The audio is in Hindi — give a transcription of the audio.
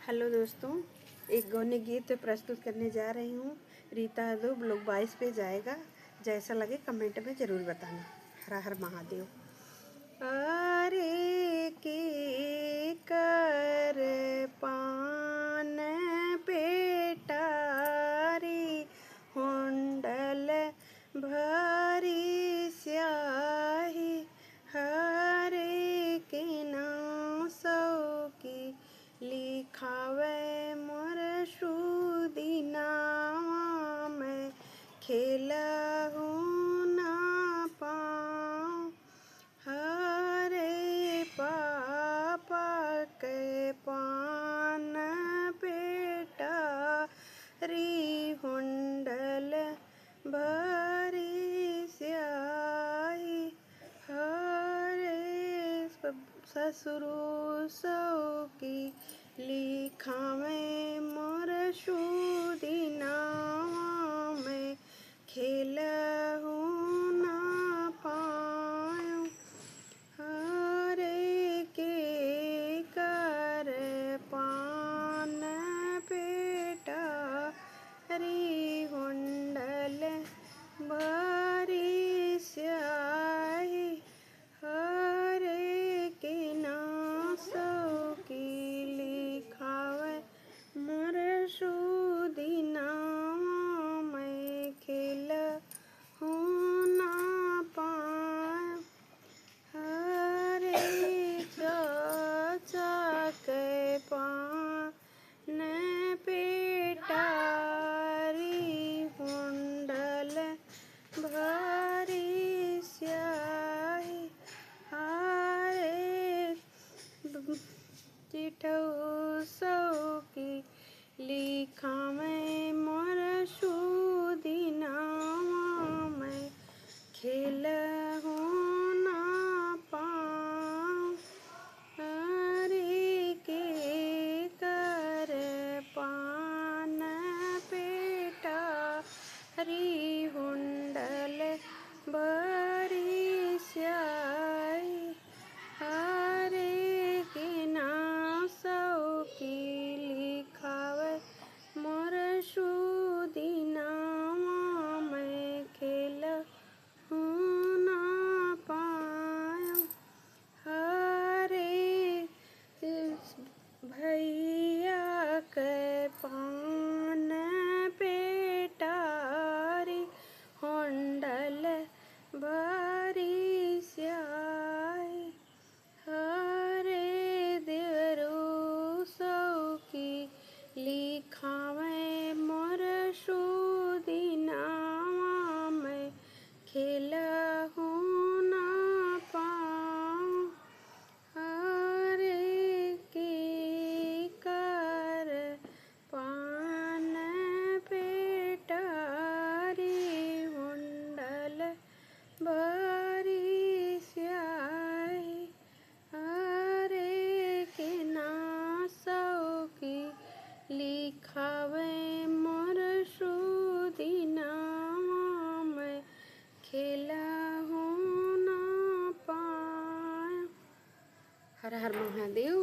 हेलो दोस्तों, एक गौने गीत प्रस्तुत करने जा रही हूँ। रीता दो ब्लॉग 22 पे जाएगा। जैसा लगे कमेंट में ज़रूर बताना। हर हर महादेव। अरे के कर पान पेटारी होंडल भरी स्याही हरे के नाम सौ की लिखावे मोर श्रुदी नाम में खेलहु ना पाऊँ हरे पापा के पान पेटा री हुंडल भरी स्याही हरे ससुरु सौ की लिखावे मोर शुदी नाम में खेलहु ना पायूँ हरे के कर पान पेटा री हुंडल भरी स्याही हरे के नासों की लिखावे मोर शुदी नाम में खेलहु ना पायूँ हरे चाचा के पान पेटारी हुंडल भरी स्याही हरे चिठऊ सौ की लिखावे मोर शुदी नाम में खेलहु ना पाऊँ हरे के कर पान पेटा री हुंडल भरी स्याही हरे के नासों की लिखावे मोर शुदी नाम में खेलहु ना पायूँ हरे भैया के पान पेटारी होंडल भरी स्याही हरे देवरू सौ की लिखावे मोर शुदी नाम में खेलहु ना पाऊँ हरे के कर पान पेटारी हुंडल भरी स्याही हरे के नासों की लिखावे मोर शुदी नाम में खेलहु ना पायूँ। हर हर महादेव।